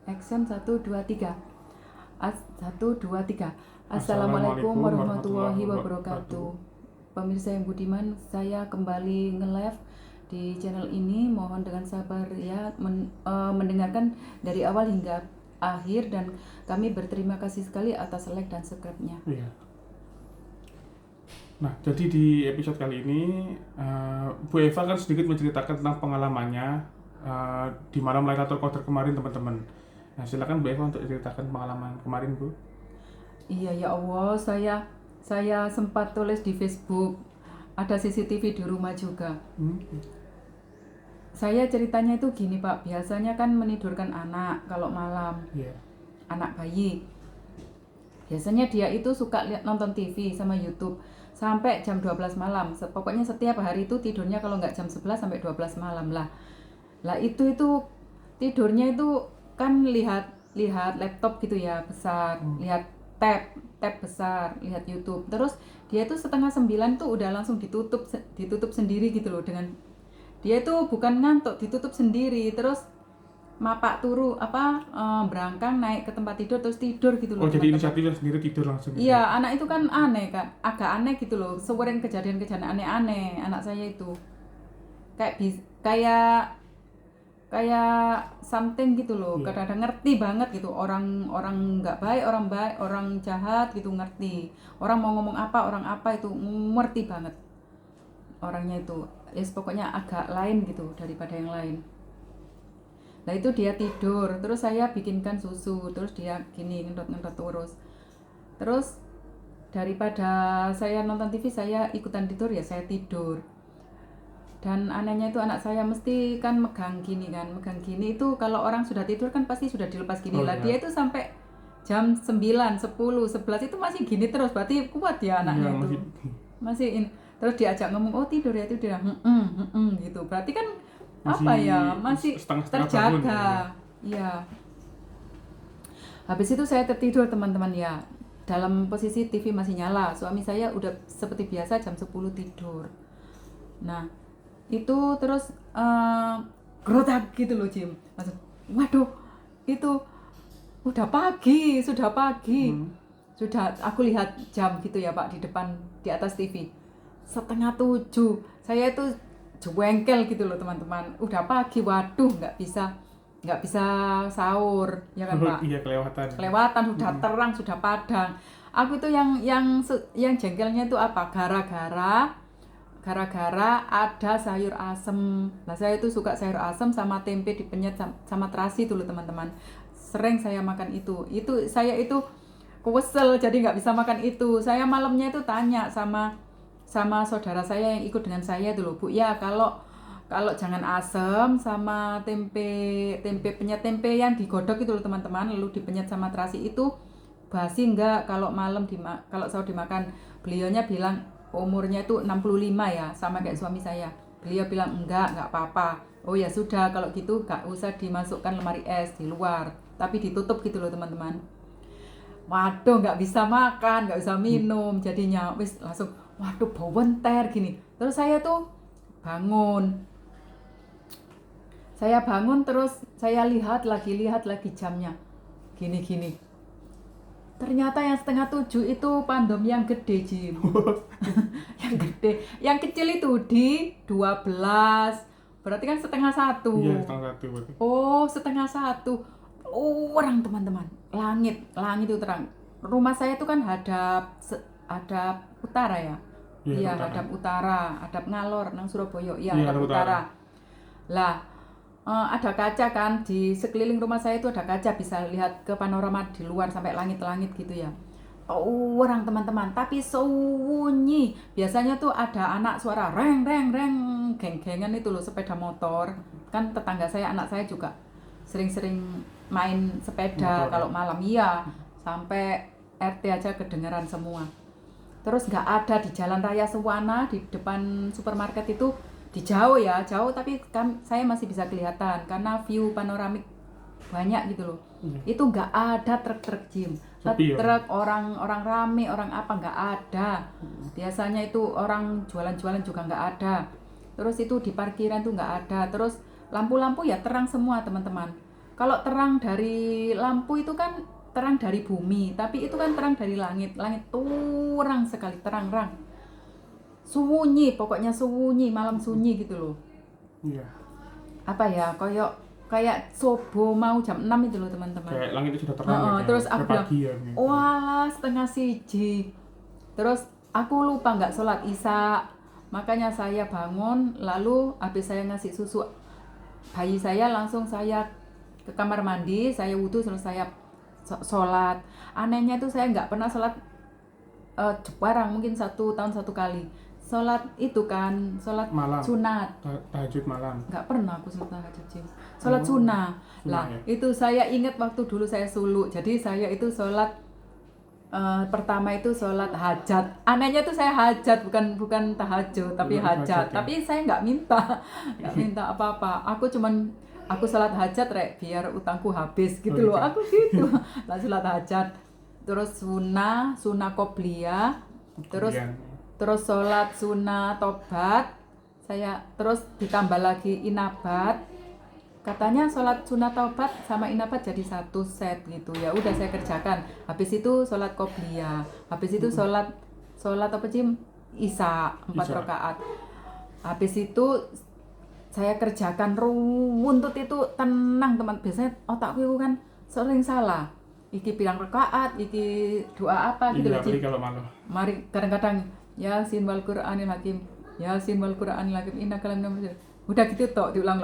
Action 1 2 3. 1 2 3. Assalamualaikum warahmatullahi wabarakatuh. Pemirsa yang budiman, saya kembali nge-live di channel ini. Mohon dengan sabar ya mendengarkan dari awal hingga akhir, dan kami berterima kasih sekali atas like dan subscribe-nya. Iya. Nah, jadi di episode kali ini Bu Eva kan sedikit menceritakan tentang pengalamannya di malam Lailatul Qadar kemarin, teman-teman. Nah, silakan Bu Eva untuk ceritakan pengalaman kemarin, Bu. Iya, ya Allah, saya sempat tulis di Facebook, ada CCTV di rumah juga. Saya ceritanya itu gini Pak, biasanya kan menidurkan anak kalau malam, anak bayi. Biasanya dia itu suka nonton TV sama YouTube sampai jam 12 malam. Pokoknya setiap hari itu tidurnya kalau nggak jam 11 sampai 12 malam lah. Lah itu tidurnya itu kan lihat laptop gitu ya, besar, lihat tab besar, lihat YouTube. Terus dia itu 8:30 tuh udah langsung ditutup sendiri gitu loh, dengan dia itu bukan ngantuk, ditutup sendiri. Terus mapak turu berangkang naik ke tempat tidur terus tidur gitu loh. Oh, jadi inisiatifnya sendiri tidur langsung gitu. Iya, anak itu kan aneh kan, agak aneh gitu loh. Sering kejadian-kejadian aneh-aneh anak saya itu. Kayak something gitu loh. Kadang-kadang ngerti banget gitu, orang nggak baik, orang jahat gitu ngerti. Orang mau ngomong apa, orang apa itu ngerti banget. Orangnya itu, pokoknya agak lain gitu daripada yang lain. Nah itu dia tidur, terus saya bikinkan susu, terus dia gini ngendot terus. Terus daripada saya nonton TV, saya ikutan tidur ya, saya tidur. Dan anehnya itu anak saya mesti kan megang gini itu kalau orang sudah tidur kan pasti sudah dilepas gini lah. Dia itu sampai jam 9, 10, 11 itu masih gini terus, berarti kuat ya anaknya itu. Masih terus diajak ngomong, oh tidur ya gitu. Berarti kan masih terjaga. Iya. Habis itu saya tertidur teman-teman ya. Dalam posisi TV masih nyala. Suami saya udah seperti biasa jam 10 tidur. Nah, itu terus gerotak gitu loh, Jim. Maksud, waduh, itu sudah pagi. Sudah aku lihat jam gitu ya, Pak, di atas TV. 6:30. Saya itu jengkel gitu loh, teman-teman. Udah pagi, waduh, nggak bisa sahur ya kan Pak. Iya, kelewatan sudah terang, sudah padang. Aku itu yang jengkelnya itu apa, gara-gara ada sayur asem. Nah saya itu suka sayur asem sama tempe dipenyet sama terasi dulu teman-teman. Sering saya makan itu saya itu kesel jadi nggak bisa makan itu. Saya malamnya itu tanya sama saudara saya yang ikut dengan saya dulu, Bu ya, kalau jangan asam sama tempe penyet tempe yang digodok itu loh teman-teman, lalu dipenyet sama terasi itu basi enggak kalau malam kalau sahur dimakan. Beliaunya bilang umurnya itu 65 ya, sama kayak suami saya. Beliau bilang enggak apa-apa. Oh ya sudah, kalau gitu enggak usah dimasukkan lemari es di luar, tapi ditutup gitu loh teman-teman. Waduh, nggak bisa makan, nggak bisa minum, jadinya wis langsung waduh bau benter gini. Terus saya tuh bangun. Terus saya lihat lagi jamnya. Gini. Ternyata yang 6:30 itu pandom yang gede, Jim. Yang gede. Yang kecil itu di 12. Berarti kan 1:30. Iya, 1:30 berarti. Oh, 1:30. Orang teman-teman. Langit itu terang. Rumah saya itu kan hadap utara ya. Iya, hadap utara, hadap ngalor nang Surabaya. Iya, hadap utara. Lah, ada kaca kan di sekeliling rumah saya itu, ada kaca, bisa lihat ke panorama di luar sampai langit-langit gitu ya. Orang teman-teman, tapi sunyi. Biasanya tuh ada anak suara reng, geng-gengan itu loh, sepeda motor. Kan tetangga saya, anak saya juga sering-sering main sepeda kalau malam. Iya, sampai RT aja kedengeran semua. Terus nggak ada di jalan raya Sewana, di depan supermarket itu, di jauh tapi kan saya masih bisa kelihatan karena view panoramik banyak gitu loh. Itu nggak ada truk Jim, truk orang rame, orang apa nggak ada. Biasanya itu orang jualan juga nggak ada. Terus itu di parkiran tuh nggak ada. Terus lampu-lampu ya terang semua teman-teman. Kalau terang dari lampu itu kan terang dari bumi, tapi itu kan terang dari langit. Langit terang sekali, terang-terang. Sunyi, pokoknya sunyi, malam sunyi gitu loh. Iya. Apa ya, kayak subuh mau jam 6 itu loh teman-teman. Kayak langit itu sudah terang Heeh, ya. terus Kayak aku bilang, pagi ya. Gitu. walah 1:30. Terus aku lupa nggak sholat isya. Makanya saya bangun, lalu habis saya ngasih susu bayi saya, langsung saya ke kamar mandi, saya wudhu, terus saya sholat. Anehnya itu saya nggak pernah sholat jarang, mungkin 1 tahun 1 kali. Sholat itu kan, sholat Malam. sunat. Tahajud malam. Nggak pernah aku sholat tahajud, Jim. Sholat sunnah. Lah, ya. itu saya ingat waktu dulu saya suluk. Jadi saya itu sholat pertama itu sholat hajat. Anehnya itu saya hajat, bukan tahajud, tapi hajat. Ya. Tapi saya nggak minta apa-apa. Aku sholat hajat rek, biar utangku habis gitu loh. Aku gitu. Lah sholat hajat, terus sunnah qobliyah, terus sholat sunnah tobat. Saya terus ditambah lagi inabat. Katanya sholat sunat taubat sama inabat jadi 1 set gitu. Ya udah saya kerjakan. Habis itu sholat qobliyah. Habis itu sholat apa Jim? Isya 4 rakaat. Habis itu saya kerjakan runtut itu tenang teman. Biasanya otakku itu kan sering salah. Iki bilang rakaat, iki doa apa gitu loh Jim. Mari kadang-kadang Yasin wal Qur'anil Hakim. Yasin wal Qur'anil Hakim innaka laminal mursalin. Udah gitu tok diulang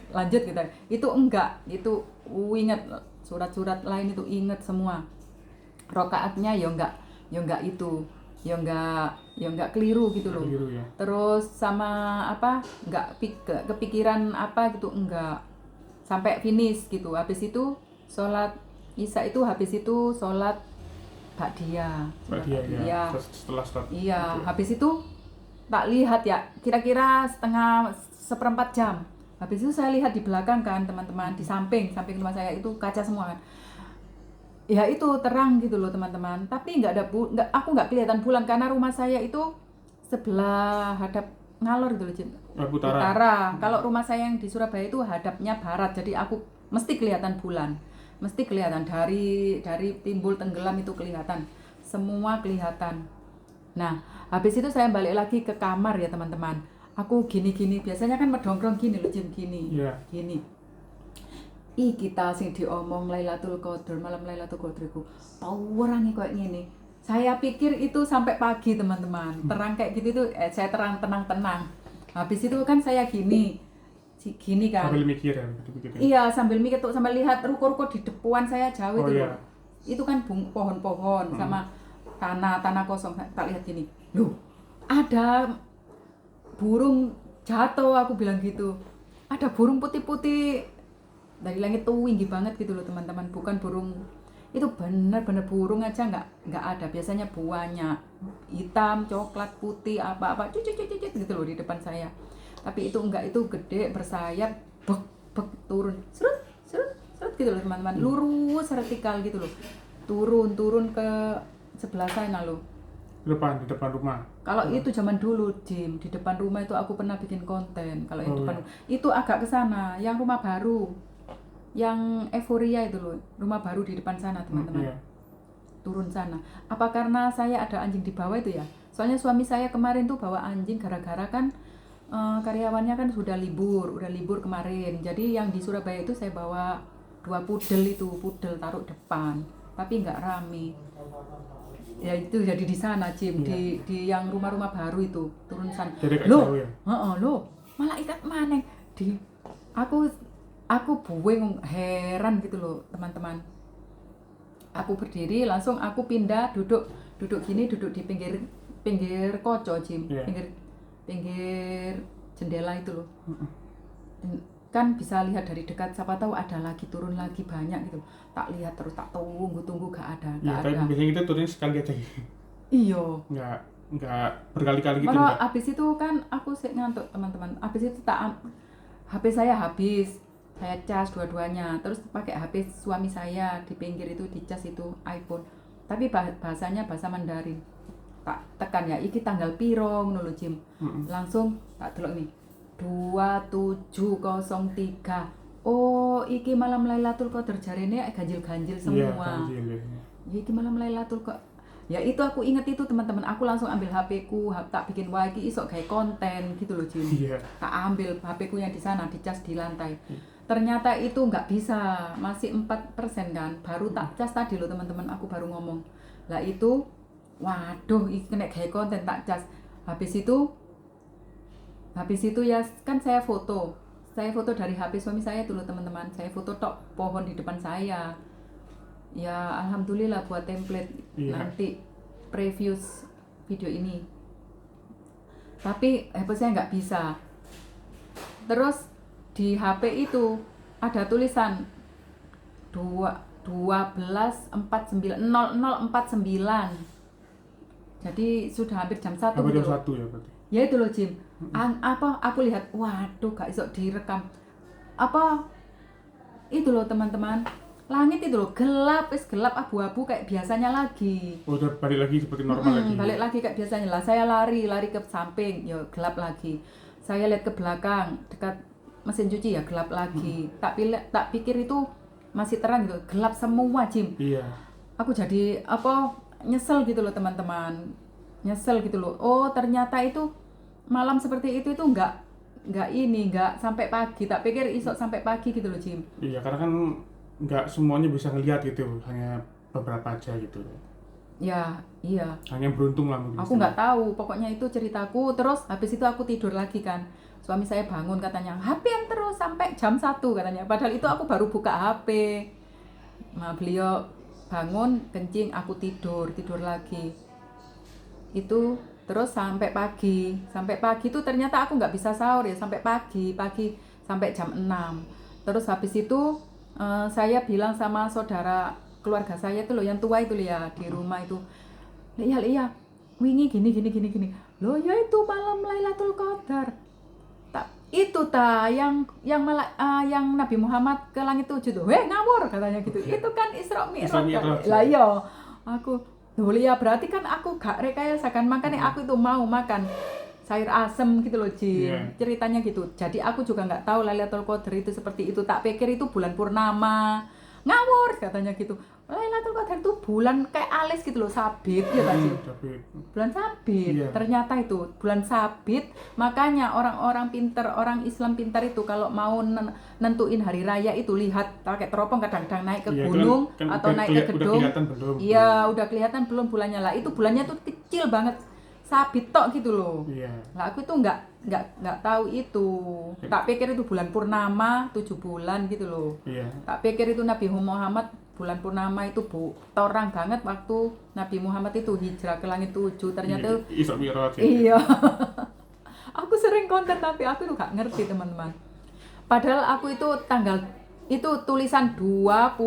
lanjut kita itu enggak, itu ingat surat-surat lain itu ingat semua, rokaatnya ya enggak itu ya enggak keliru gitu loh. Ya. Terus sama apa enggak kepikiran apa gitu, enggak, sampai finish gitu. Habis itu sholat isya itu, habis itu sholat ba'diyah ya. Setelah sholat iya itu. Habis itu tak lihat ya, kira-kira seperempat jam. Habis itu saya lihat di belakang kan teman-teman, di samping rumah saya itu kaca semua kan. Ya itu terang gitu loh teman-teman. Tapi aku nggak kelihatan bulan karena rumah saya itu sebelah hadap ngalor gitu loh, utara. Kalau rumah saya yang di Surabaya itu hadapnya barat, jadi aku mesti kelihatan bulan. Mesti kelihatan dari timbul tenggelam itu kelihatan. Semua kelihatan. Nah, habis itu saya balik lagi ke kamar ya teman-teman. Aku gini, biasanya kan medongkrong gini loh Jim, gini. Gini. Kita sing diomong Lailatul Qadar, malam Lailatul Qadarku. Tahu orangnya kayak gini. Saya pikir itu sampai pagi teman-teman. Terang kayak gitu tuh, saya tenang. Habis itu kan saya gini kan. Sambil mikir ya. Iya, sambil mikir tuh, sambil lihat ruko-ruko di depan saya jauh itu loh. Itu kan pohon-pohon sama tanah kosong. Tak lihat gini. Loh, ada burung jatuh, aku bilang gitu. Ada burung putih-putih dari langit tuh tinggi banget gitu loh teman-teman. Bukan burung, itu benar-benar burung aja nggak ada. Biasanya buahnya hitam, coklat, putih, apa-apa cucuk gitu loh di depan saya. Tapi itu enggak, itu gede, bersayap, bek turun, serut gitu loh teman-teman. Lurus vertikal gitu loh. Turun ke sebelah sana loh. Di depan rumah. Kalau itu zaman dulu, Jim, di depan rumah itu aku pernah bikin konten. Kalau yang depan itu agak ke sana, yang rumah baru, yang euforia itu loh, rumah baru di depan sana teman-teman. Turun sana. Apa karena saya ada anjing di bawah itu ya? Soalnya suami saya kemarin tuh bawa anjing gara-gara kan karyawannya kan udah libur kemarin. Jadi yang di Surabaya itu saya bawa 2 pudel taruh depan, tapi nggak rame. Ya itu jadi di sana Jim, di yang rumah-rumah baru itu turun sana. Loh, malaikat mana? Aku bueng, heran gitu loh teman-teman. Aku berdiri, langsung aku pindah duduk gini, duduk di pinggir koco Jim, pinggir jendela itu loh. Kan bisa lihat dari dekat, siapa tahu ada lagi, turun lagi banyak gitu. Tak lihat terus, tak tunggu gak ada. Tapi biasanya kita turun sekali aja. Iya. Nggak berkali-kali gitu. Abis itu kan aku ngantuk teman-teman. Abis itu HP saya habis, saya cas dua-duanya. Terus pakai HP suami saya di pinggir itu, dicas itu iPhone. Tapi bahasanya bahasa Mandarin. Tak tekan ya, iki tanggal piro ngono lho Jim. Langsung tak delok nih. 2703 oh iki malam Lailatul Qadar jarene ganjil-ganjil Iya, semua. ganjil ya. Ya iki malam Lailatul Qadar. Ya itu aku inget itu teman-teman, aku langsung ambil HP-ku, tak bikin wah iki iso gawe konten gitu loh Jim. Iya. Tak ambil HP-ku yang di sana, dicas di lantai. Ternyata itu nggak bisa, masih 4% kan. Baru tak cas tadi loh teman-teman, aku baru ngomong. Lah itu, waduh, iki kena gawe konten tak cas. Habis itu ya kan saya foto dari HP suami saya dulu teman-teman. Saya foto tok pohon di depan saya. Ya alhamdulillah buat template nanti previews video ini. Tapi HP saya nggak bisa. Terus di HP itu ada tulisan 12:49 Jadi sudah hampir jam 1 Hampir gitu. jam 1 ya berarti. Ya itu loh Jim. Aku lihat, waduh gak iso direkam. Itu loh teman-teman. Langit itu loh gelap abu-abu kayak biasanya lagi. Oh, udah balik lagi seperti normal lagi. Balik lagi kayak biasanya lah. Saya lari ke samping, ya gelap lagi. Saya lihat ke belakang, dekat mesin cuci ya gelap lagi. Tak pikir itu masih terang gitu, gelap semua Jim. Iya. Aku jadi nyesel gitu loh teman-teman. Nyesel gitu loh. Oh ternyata itu malam seperti itu nggak sampai pagi. Tak pikir isok sampai pagi gitu loh Jim. Iya, karena kan nggak semuanya bisa ngelihat gitu, hanya beberapa aja gitu. Ya, iya. Hanya beruntung lah mungkin. Aku nggak tahu, pokoknya itu ceritaku. Terus habis itu aku tidur lagi kan. Suami saya bangun katanya, HP-an terus sampai jam 1 katanya. Padahal itu aku baru buka HP. Nah, beliau bangun, kencing, aku tidur lagi. Itu terus sampai pagi. Sampai pagi itu ternyata aku nggak bisa sahur ya, sampai pagi sampai jam 6. Terus habis itu saya bilang sama saudara keluarga saya itu loh yang tua itu ya di rumah itu. Iya, wingi gini. Loh ya itu malam Lailatul Qadar. Itu yang Nabi Muhammad ke langit 7 tuh. Ngawur katanya gitu. Itu kan Isra Mi'raj. Lah iya. Aku ya berarti kan aku gak rekayasa kan, makanya aku itu mau makan sayur asem gitu loh Jim. Ceritanya gitu. Jadi aku juga nggak tahu Lailatul Qadar itu seperti itu. Tak pikir itu bulan purnama. Ngawur katanya gitu. Lailatul Qadar itu bulan kayak alis gitu loh, sabit ya tadi. Bulan sabit. Ternyata itu bulan sabit. Makanya orang-orang pintar, orang Islam pintar itu kalau mau nentuin hari raya itu lihat pakai teropong kadang-kadang naik ke gunung atau naik ke gedung. Iya, udah kelihatan belum bulannya lah. Itu bulannya tuh kecil banget. Sabit tok gitu loh. Lah aku itu nggak tahu itu. Tak pikir itu bulan purnama 7 bulan gitu loh. Tak pikir itu Nabi Muhammad bulan purnama itu torang banget waktu Nabi Muhammad itu hijrah ke langit 7. Ternyata Isra Mi'raj. Iya. Aku sering konten tapi aku tuh nggak ngerti teman-teman. Padahal aku itu tanggal itu tulisan 27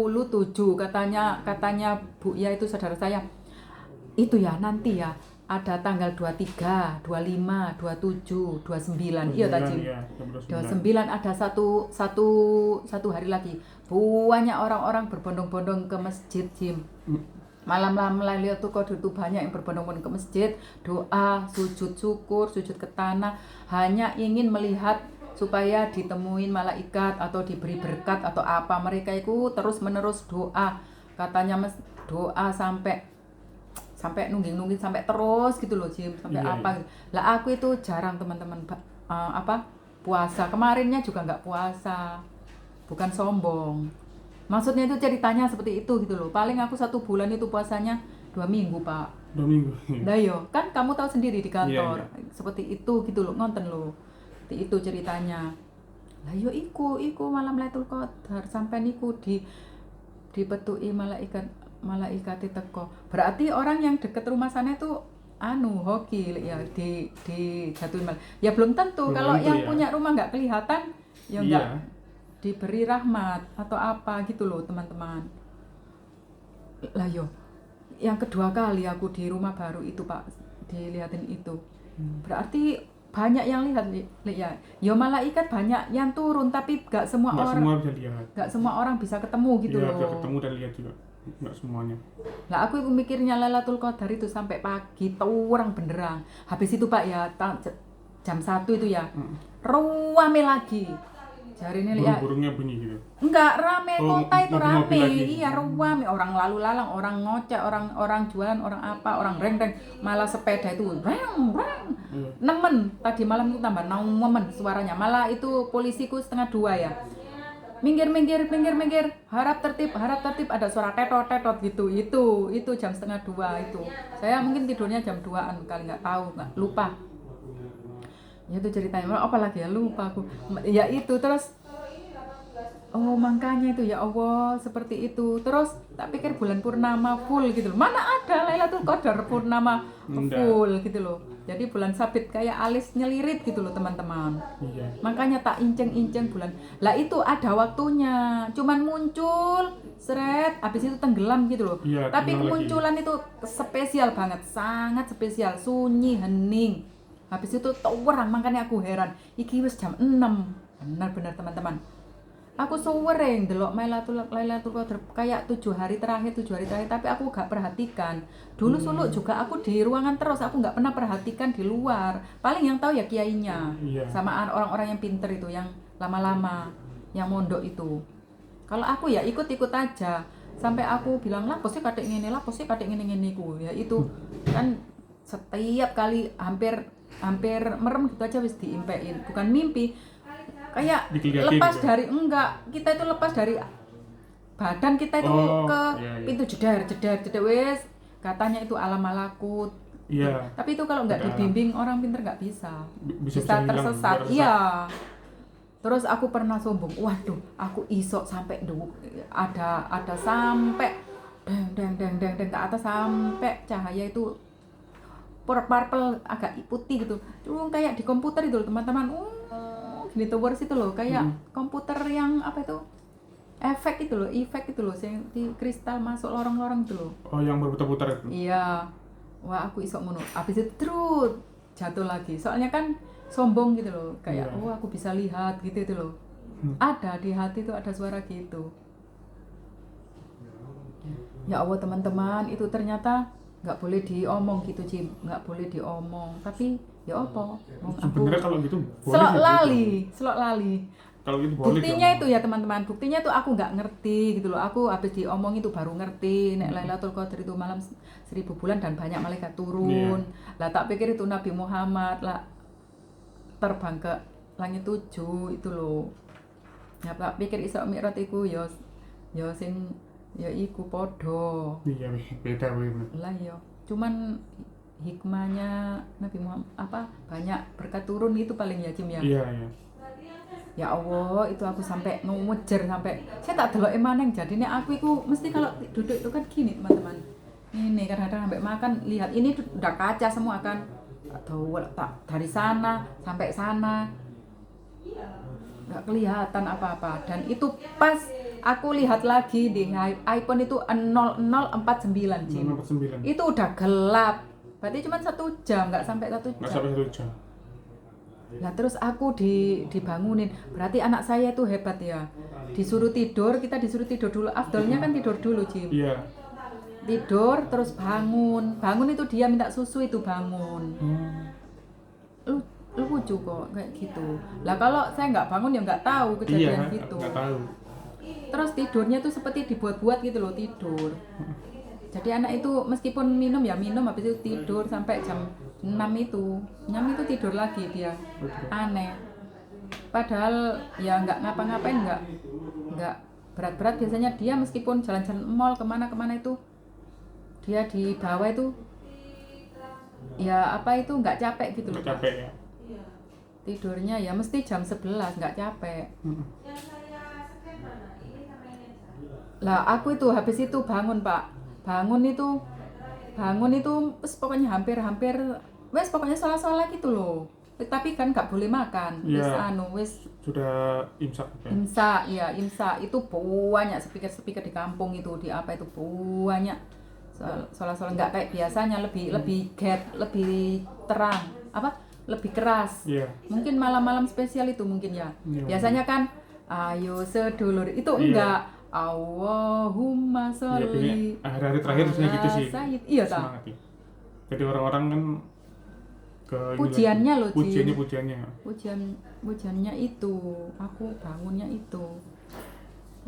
katanya Bu ya itu saudara saya. Itu ya nanti ya ada tanggal 23, 25, 27, 29. Iya tadi. 29 ada satu hari lagi. Banyak orang-orang berbondong-bondong ke masjid Jim. Malam Lailatul Qadar itu banyak yang berbondong-bondong ke masjid, doa, sujud syukur, sujud ke tanah, hanya ingin melihat supaya ditemuin malaikat atau diberi berkat atau apa. Mereka itu terus-menerus doa. Katanya doa sampai nungging sampai terus gitu loh Jim, sampai apa. Lah aku itu jarang teman-teman puasa. Kemarinnya juga nggak puasa. Bukan sombong. Maksudnya itu ceritanya seperti itu gitu loh. Paling aku 1 bulan itu puasanya 2 minggu, Pak. 2 minggu. Lah yo, kan kamu tahu sendiri di kantor. Seperti itu gitu loh, ngonten loh. Itu ceritanya. Lah yo iku malam Lailatul Qadar sampai niku dipetuki malaikat teko. Berarti orang yang deket rumah sana itu hoki ya di jatuhin ya belum tentu. Kalau yang punya rumah nggak kelihatan ya nggak diberi rahmat atau apa gitu loh teman-teman. Lah yo yang kedua kali aku di rumah baru itu Pak dilihatin itu. Berarti banyak yang lihat ya. Ya malaikat banyak yang turun tapi nggak semua orang bisa ketemu gitu loh. Nggak ketemu dan lihat juga. Nggak semuanya. Lah aku mikirnya Lailatul Qadar itu sampai pagi orang beneran. Habis itu Pak ya jam 1 itu ya. Ruame lagi. Jari ini lihat. Burung-burungnya bunyi gitu. Enggak rame, kota itu mobil-mobil rame. lagi. Iya, rame, orang lalu lalang, orang ngoceh, orang jualan, orang apa, orang reng-reng, malah sepeda itu reng reng. Nemen, tadi malam itu tambah nemen suaranya. Malah itu polisiku 1:30 ya. Minggir, harap tertib, ada suara tetot gitu. Itu jam 1:30 itu. Saya mungkin tidurnya jam 2-an kali, nggak tahu, nggak lupa. Ya itu ceritanya, apa lagi ya, lupa aku. Ya itu terus. Oh makanya itu ya Allah seperti itu. Terus tak pikir bulan purnama full gitu loh. Mana ada Lailatul Qadar purnama full gitu loh. Jadi bulan sabit kayak alis nyelirit gitu loh teman-teman. Iya. Makanya tak inceng-inceng bulan. Lah itu ada waktunya. Cuman muncul seret habis itu tenggelam gitu loh. Iya, tapi kemunculan lagi. itu spesial banget, sangat spesial, sunyi, hening. Habis itu terang, makanya aku heran. Iki wis jam 6. Benar-benar teman-teman. Aku sering delok Lailatul Qadar kayak 7 hari terakhir, tapi aku gak perhatikan. Dulu suluk juga aku di ruangan terus, aku gak pernah perhatikan di luar. Paling yang tahu ya kiainya, sama orang-orang yang pinter itu, yang lama-lama, yang mondok itu. Kalau aku ya ikut-ikut aja, sampai aku bilang lapo sih kadek ngene ku. Ya itu kan setiap kali hampir merem gitu aja wis diimpein, bukan mimpi. Kayak lepas gitu. Dari kita itu lepas dari badan kita itu ke pintu jedar wes katanya itu alam malakut. Iya. Tapi itu kalau nggak dibimbing orang pinter nggak bisa tersesat. Iya. Terus aku pernah sombong, waduh aku isok sampai ada sampai deng ke atas sampai cahaya itu purple agak putih gitu. Kayak di komputer itu teman-teman. Gini tower situ loh, kayak komputer yang apa itu? Efek itu loh yang di kristal masuk lorong-lorong itu loh. Oh, yang berputar-putar itu. Iya. Wah, aku isok ngono. Habis itu terus jatuh lagi. Soalnya kan sombong gitu loh, kayak aku bisa lihat gitu itu loh. Ada di hati itu ada suara gitu. Ya Allah teman-teman, itu ternyata nggak boleh diomong gitu Jim, nggak boleh diomong. Tapi ya apa? Sebenarnya kalau gitu boleh. Selok lali. Kalau gitu boleh. Buktinya itu ya teman-teman, buktinya itu aku nggak ngerti gitu loh. Aku habis diomong itu baru ngerti nek Lailatul Qadar itu malam 1000 bulan dan banyak malaikat turun. Lah tak pikir itu Nabi Muhammad lah terbang ke langit 7 itu loh. Ya tak pikir Isra Mi'raj iku ya sing ya iku podo. Iya, beda bener. Lah ya, cuman hikmahnya Nabi Muhammad banyak berkat turun itu paling ya Jim ya. Iya. Ya Allah, itu aku sampai ngemujer sampai saya tak delok emaneng. Jadinya aku itu mesti kalau duduk itu kan gini teman-teman. Ini kadang-kadang sampai makan lihat ini udah kaca semua kan. Atau tak dari sana sampai sana. Nggak kelihatan apa-apa dan itu pas aku lihat lagi di iPhone itu 0049 Jim. 0049. Itu udah gelap. Berarti cuma 1 jam, nggak sampai 1 jam. Nggak sampai 1 jam. Lah terus aku dibangunin. Berarti anak saya itu hebat ya. Disuruh tidur, kita disuruh tidur dulu. Afdalnya kan tidur dulu, Jim. Iya. Tidur terus bangun. Bangun itu dia minta susu itu bangun. Lucu kok kayak gitu. Lah kalau saya nggak bangun ya nggak tahu kejadian gitu. Nggak tahu. Terus tidurnya tuh seperti dibuat-buat gitu loh tidur. Jadi anak itu meskipun minum habis itu tidur sampai jam 6 itu tidur lagi dia. Aneh. Padahal ya nggak ngapa-ngapain, nggak berat-berat. Biasanya dia meskipun jalan-jalan mall kemana itu dia di bawah itu ya apa itu nggak capek gitu loh. Nggak capek ya. Tidurnya ya mesti jam 11 nggak capek. Lah aku itu habis itu bangun Pak. Bangun itu pokoknya hampir pokoknya salah gitu loh. Tapi kan nggak boleh makan. Wis sudah imsak. Imsak itu banyak speaker di kampung itu di apa itu banyak. Soal nggak kayak biasanya lebih terang lebih keras. Mungkin malam-malam spesial itu mungkin ya. Biasanya kan ayo sedulur itu enggak. Allahumma sholli. Hari-hari terakhir biasanya gitu sih. Iya tak. Jadi orang-orang kan Pujiannya loh, Jim. Pujiannya. Pujiannya itu, aku bangunnya itu.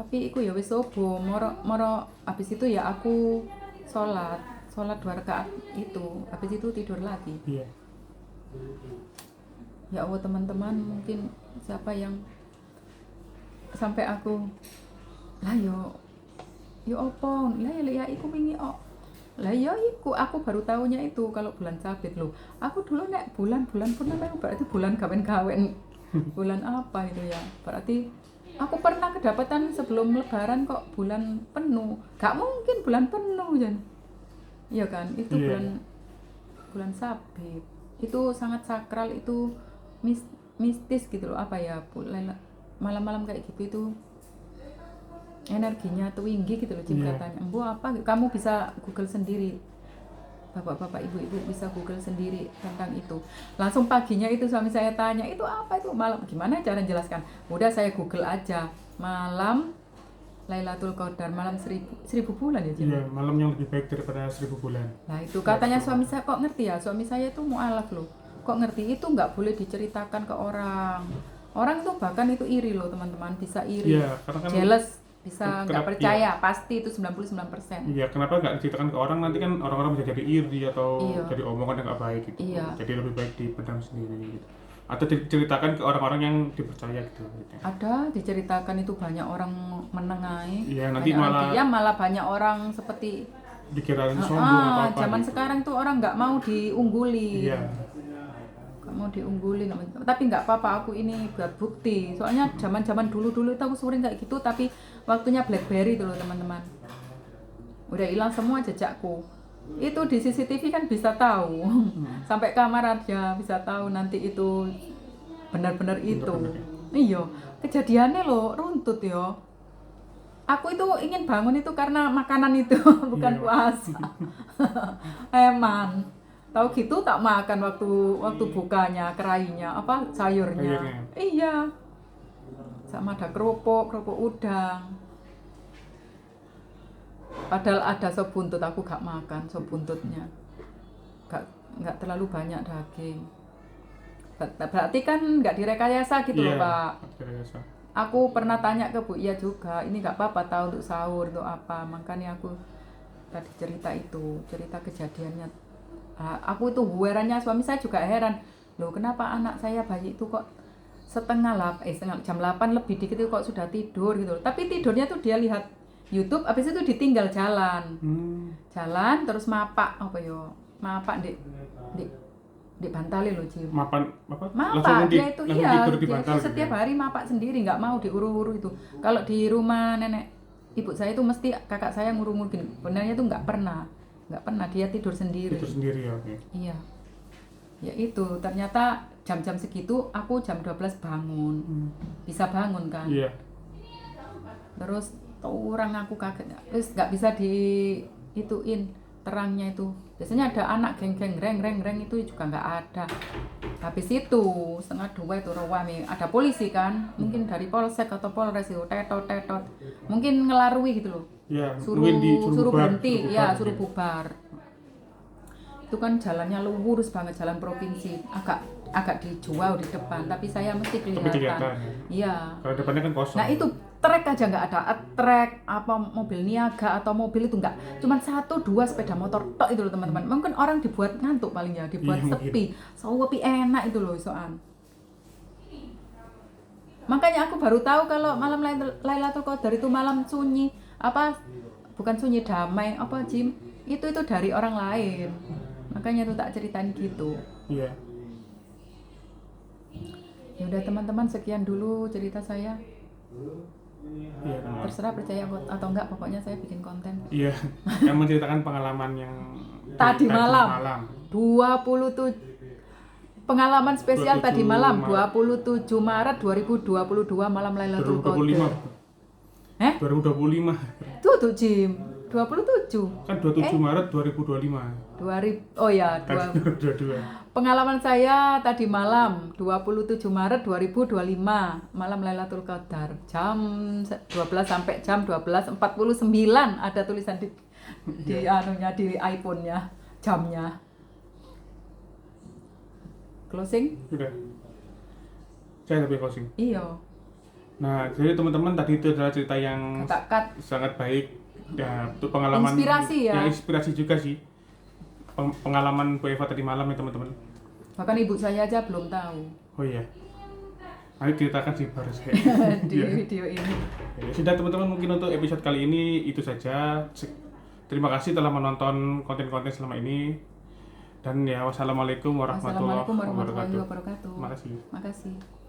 Tapi iku ya wis sobo, moro habis itu ya aku sholat 2 rakaat itu, habis itu tidur lagi. Iya. Ya Allah teman-teman, mungkin siapa yang sampai aku lah yo opo lah ya iku wingi lah ya iku aku baru tahunya itu kalau bulan sabit loh. Aku dulu nek bulan purnama berarti bulan gawen-gawen. Bulan apa itu ya? Berarti aku pernah kedapatan sebelum lebaran kok bulan penuh. Gak mungkin bulan penuh Jan. Iya kan? Itu bulan sabit. Itu sangat sakral, itu mistis gitu loh, apa ya? Malam-malam kayak gitu itu energinya tinggi gitu loh Jim katanya. Bu apa? Kamu bisa Google sendiri. Bapak-bapak, ibu-ibu bisa Google sendiri tentang itu. Langsung paginya itu suami saya tanya, itu apa itu malam? Gimana cara jelaskan? Udah saya Google aja. Malam Lailatul Qadar, malam 1000 bulan ya Jim? Iya, malam yang lebih baik daripada 1000 bulan. Nah itu katanya suami saya, kok ngerti ya? Suami saya itu mualaf loh. Kok ngerti? Itu nggak boleh diceritakan ke orang. Orang tuh bahkan itu iri loh teman-teman, bisa iri. Iya, karena kan jealous, bisa nggak percaya, pasti itu 99%. Iya, kenapa nggak diceritakan ke orang, nanti kan orang-orang bisa jadi iri atau jadi omongan yang nggak baik gitu. Iya. Jadi lebih baik dipendam sendiri gitu. Atau diceritakan ke orang-orang yang dipercaya gitu. Ada diceritakan itu banyak orang menengahi. Iya, nanti malah banyak orang seperti dikira sombong atau apa. Zaman gitu. sekarang tuh orang nggak mau diungguli. Iya. Nggak mau diunggulin, tapi nggak apa-apa, aku ini buat bukti. Soalnya zaman dulu itu aku sering kayak gitu, tapi waktunya BlackBerry tuh loh teman-teman. Udah hilang semua jejakku. Itu di CCTV kan bisa tahu. Sampai kamar aja bisa tahu nanti itu benar-benar itu. Iya, kejadiannya loh runtut yo. Aku itu ingin bangun itu karena makanan itu, bukan puasa. Eman. Tahu gitu tak makan waktu bukanya, kerainya, apa sayurnya. Iya. Sama ada kerupuk udang. Padahal ada sop buntut, aku gak makan sop buntutnya. Gak terlalu banyak daging. Berarti kan gak direkayasa gitu loh Pak. Direkayasa. Aku pernah tanya ke Bu Iya juga, ini gak apa-apa tahu untuk sahur untuk apa. Makanya aku tadi cerita kejadiannya. Aku itu herannya, suami saya juga heran. Loh kenapa anak saya bayi itu kok jam 8 lebih dikit itu kok sudah tidur gitu. Tapi tidurnya tuh dia lihat YouTube, habis itu ditinggal jalan. Jalan terus mapak di bantali loh Jim. Mapak dia itu iya, dia setiap hari mapak sendiri, nggak mau diuru-uru itu. Kalau di rumah nenek ibu saya itu mesti kakak saya ngurung-ngurung gini. Benarnya itu nggak pernah dia tidur sendiri ya. Iya ya itu ternyata jam-jam segitu aku jam 12 bangun. Bisa bangun kan. Iya. Terus orang aku kaget terus nggak bisa diituin terangnya itu. Biasanya ada anak geng-geng reng itu juga nggak ada. Habis itu 1:30 itu rawame ada polisi kan, mungkin dari polsek atau polres itu tetot mungkin ngelarui gitu loh. Ya, suruh berhenti, suruh bubar. Itu kan jalannya lurus banget, jalan provinsi, agak dijual di depan, tapi saya mesti kelihatan. Iya. Kalau depannya kan kosong. Nah itu trek aja nggak ada, trek apa mobil niaga atau mobil itu nggak, cuma 1-2 sepeda motor tok itu loh teman-teman. Mungkin orang dibuat ngantuk paling ya, dibuat sepi, sepi enak itu loh soal. Makanya aku baru tahu kalau malam Lailatul Qadar itu malam sunyi, bukan sunyi, damai, Jim? Itu dari orang lain. Makanya tuh tak ceritain gitu. Iya. Ya udah teman-teman, sekian dulu cerita saya. Iya, terserah percaya atau enggak, pokoknya saya bikin konten. Iya, yang menceritakan pengalaman yang tadi malam. 27 pengalaman spesial tadi malam 27 Maret 2022 malam Lailatul Qadar. 2025. Tuh Jim, 27. Kan 27 Maret 2025. 2022. Pengalaman saya tadi malam 27 Maret 2025 malam Lailatul Qadar jam 12 sampai jam 12:49 ada tulisan di iPhone-nya, jamnya. Closing? Sudah. Saya tapi closing. Iya. Nah, jadi teman-teman tadi itu adalah cerita yang Kata-kat sangat baik ya, untuk pengalaman Inspirasi ya. inspirasi juga sih. Pengalaman Bu Eva tadi malam ya teman-teman. bahkan ibu saya aja belum tahu Oh iya. Nanti ceritakan sih baru saya. di Ya. video ini. Ya, sudah teman-teman, mungkin untuk episode kali ini itu saja. Terima kasih telah menonton konten-konten selama ini. Dan ya wassalamualaikum warahmatullahi Wassalamualaikum warahmatullahi wabarakatuh. wabarakatuh. Terima kasih. Makasih.